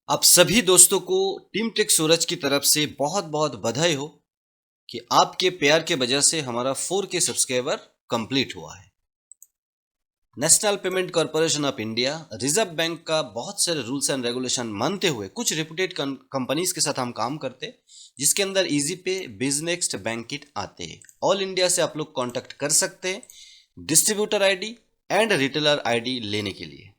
आप सभी दोस्तों को टीम टेक सूरज की तरफ से बहुत बहुत बधाई हो कि आपके प्यार के वजह से हमारा 4K सब्सक्राइबर कंप्लीट हुआ है। National payment corporation of India, reserve bank का बहुत सारे रूल्स एंड रेगुलेशन मानते हुए कुछ रेपुटेड कंपनीज के साथ हम काम करते, जिसके अंदर इजी पे, बिजनेक्स्ट, बैंकिट आते हैं। ऑल इंडिया से आप लोग कांटेक्ट कर सकते हैं distributor ID and retailer ID लेने के लिए।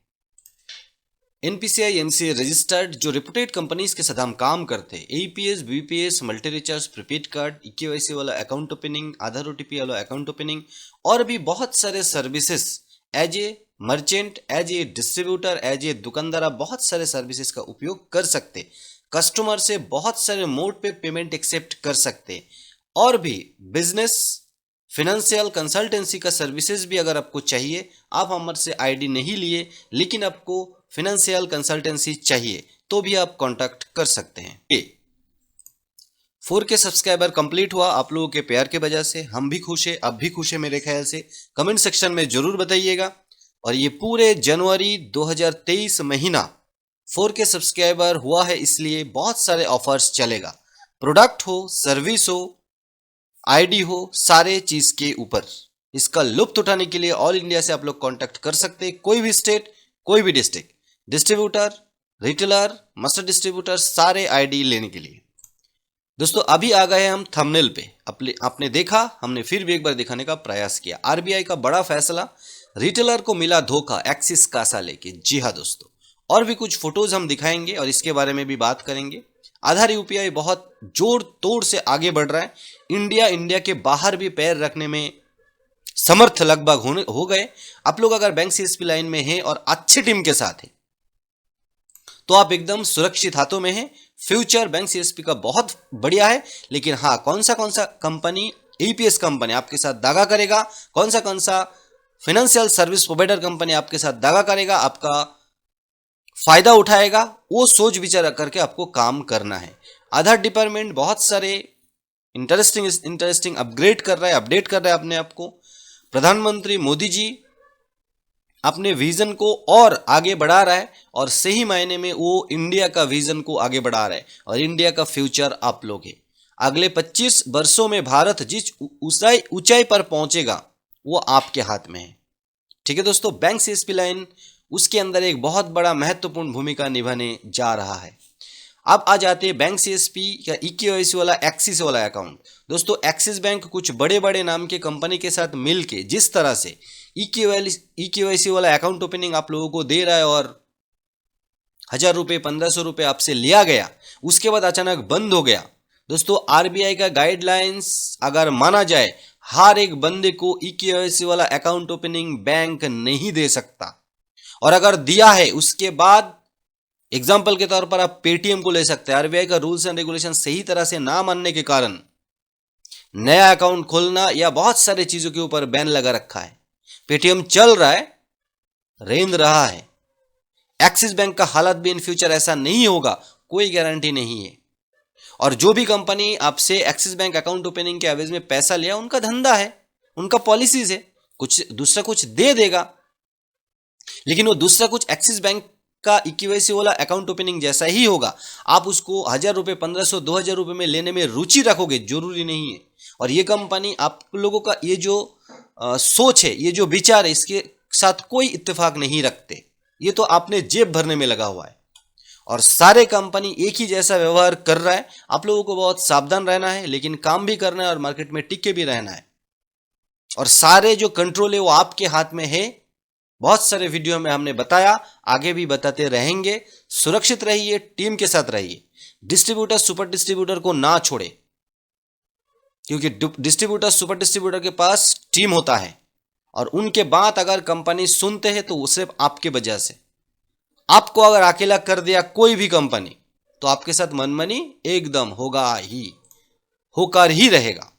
NPCI MCA रजिस्टर्ड जो रेपुटेड कंपनीज के साथ हम काम करते हैं, APS, BPS, multi recharge, prepaid card, EKYC वाला अकाउंट ओपनिंग, आधार OTP वाला अकाउंट ओपनिंग और भी बहुत सारे services as a merchant, as a distributor, as a दुकानदार, आप बहुत सारे सर्विसेज का उपयोग कर सकते। कस्टमर से बहुत सारे मोड पे पेमेंट एक्सेप्ट कर सकते और भी बिजनेस फिनेंशियल कंसल्टेंसी का सर्विसेज भी अगर आपको चाहिए, आप हमारे से आईडी नहीं लिए लेकिन आपको फिनेंशियल कंसल्टेंसी चाहिए तो भी आप कांटेक्ट कर सकते हैं। 4K सब्सक्राइबर कंप्लीट हुआ आप लोगों के प्यार के वजह से। हम भी खुश है, आप भी खुश है मेरे ख्याल से। कमेंट सेक्शन में जरूर बताइएगा। और ये पूरे जनवरी 2023 महीना 4K सब्सक्राइबर हुआ है, इसलिए बहुत सारे ऑफर्स चलेगा। प्रोडक्ट हो, सर्विस हो, आईडी हो, सारे चीज के ऊपर इसका लुत्फ उठाने के लिए ऑल इंडिया से आप लोग कांटेक्ट कर सकते हैं। कोई भी स्टेट, कोई भी district, distributor, retailer, master distributor, सारे आईडी लेने के लिए। दोस्तों अभी आ गए हम थंबनेल पे। आपने देखा, हमने फिर भी एक बार दिखाने का प्रयास किया। आरबीआई का बड़ा फैसला, रिटेलर को मिला धोखा एक्सिस कासा लेके। जी हाँ दोस्तों, और भी कुछ फोटोज हम दिखाएंगे और इसके बारे में भी बात करेंगे। आधार यूपीआई बहुत जोर तोड़ से आगे बढ़ रहा है। इंडिया के बाहर भी पैर रखने में समर्थ लगभग हो गए। आप लोग अगर बैंक सीएसपी लाइन में हैं और अच्छी टीम के साथ हैं तो आप एकदम सुरक्षित हाथों में हैं। फ्यूचर बैंक सीएसपी का बहुत बढ़िया है, लेकिन हाँ, कौन सा कंपनी, एपीएस कंपनी आपके साथ दागा करेगा, कौन सा फाइनेंशियल सर्विस प्रोवाइडर कंपनी आपके साथ दागा करेगा, आपका फायदा उठाएगा, वो सोच विचार करके आपको काम करना है। आधार डिपार्टमेंट बहुत सारे इंटरेस्टिंग अपडेट कर रहा है अपने आप को। प्रधानमंत्री मोदी जी अपने विजन को और आगे बढ़ा रहा है और सही मायने में वो इंडिया का विजन को आगे बढ़ा रहा है और इंडिया का फ्यूचर आप लोग है। अगले 25 वर्षों में भारत जिस ऊंचाई पर पहुंचेगा वो आपके हाथ में है। ठीक है दोस्तों, बैंक सीएसपी लाइन उसके अंदर एक बहुत बड़ा महत्वपूर्ण भूमिका निभाने जा रहा है। अब आ जाते हैं बैंक सीएसपी या EKYC वाला एक्सिस वाला अकाउंट। दोस्तों एक्सिस बैंक कुछ बड़े बड़े नाम के कंपनी के साथ मिलके जिस तरह से EKYC वाला अकाउंट ओपनिंग आप लोगों को दे रहा है और 1000 रुपये, 1500 रुपये आपसे लिया गया, उसके बाद अचानक बंद हो गया। दोस्तों आरबीआई का गाइडलाइंस अगर माना जाए, हर एक बंदे को EKYC वाला अकाउंट ओपनिंग बैंक नहीं दे सकता, और अगर दिया है उसके बाद एग्जाम्पल के तौर पर आप पेटीएम को ले सकते हैं। आरबीआई का रूल्स एंड रेगुलेशन सही तरह से ना मानने के कारण नया अकाउंट खोलना या बहुत सारे चीजों के ऊपर बैन लगा रखा है। पेटीएम चल रहा है, रेंद रहा है। एक्सिस बैंक का हालत भी इन फ्यूचर ऐसा नहीं होगा, कोई गारंटी नहीं है। और जो भी कंपनी आपसे एक्सिस बैंक अकाउंट ओपनिंग के एवज में पैसा लिया, उनका धंधा है, उनका पॉलिसीज है, कुछ दूसरा कुछ दे देगा, लेकिन वो दूसरा कुछ एक्सिस बैंक का EKYC वाला अकाउंट ओपनिंग जैसा ही होगा। आप उसको 1000 रुपये, 1500, 2000 रुपये में लेने में रुचि रखोगे, जरूरी नहीं है। और ये कंपनी आप लोगों का ये जो सोच है, ये जो विचार है, इसके साथ कोई इत्तेफाक नहीं रखते। ये तो आपने जेब भरने में लगा हुआ है और सारे कंपनी एक ही जैसा व्यवहार कर रहा है। आप लोगों को बहुत सावधान रहना है, लेकिन काम भी करना है और मार्केट में टिके भी रहना है। और सारे जो कंट्रोल है वो आपके हाथ में है। बहुत सारे वीडियो में हमने बताया, आगे भी बताते रहेंगे। सुरक्षित रहिए, टीम के साथ रहिए। डिस्ट्रीब्यूटर, सुपर डिस्ट्रीब्यूटर को ना छोड़े, क्योंकि डिस्ट्रीब्यूटर, सुपर डिस्ट्रीब्यूटर के पास टीम होता है और उनके बात अगर कंपनी सुनते हैं तो वो सिर्फ आपके वजह से। आपको अगर अकेला कर दिया कोई भी कंपनी तो आपके साथ मनमानी एकदम होकर ही रहेगा।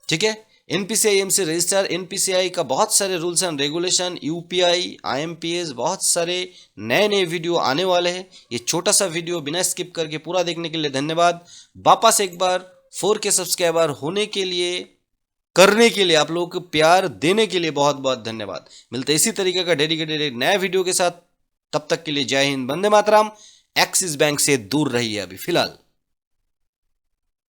ठीक है, NPCI MCA रजिस्टर, NPCI का बहुत सारे rules and regulation, UPI, IMPS, बहुत सारे नए वीडियो आने वाले हैं। ये छोटा सा वीडियो बिना स्किप करके पूरा देखने के लिए धन्यवाद। वापस एक बार 4K सब्सक्राइबर होने के लिए, करने के लिए, आप लोगों को प्यार देने के लिए बहुत बहुत धन्यवाद। मिलते इसी तरीके का डेडिकेटेड एक नया वीडियो के साथ। तब तक के लिए जय हिंद, वंदे मातरम एक्सिस बैंक से दूर रहिए अभी फिलहाल।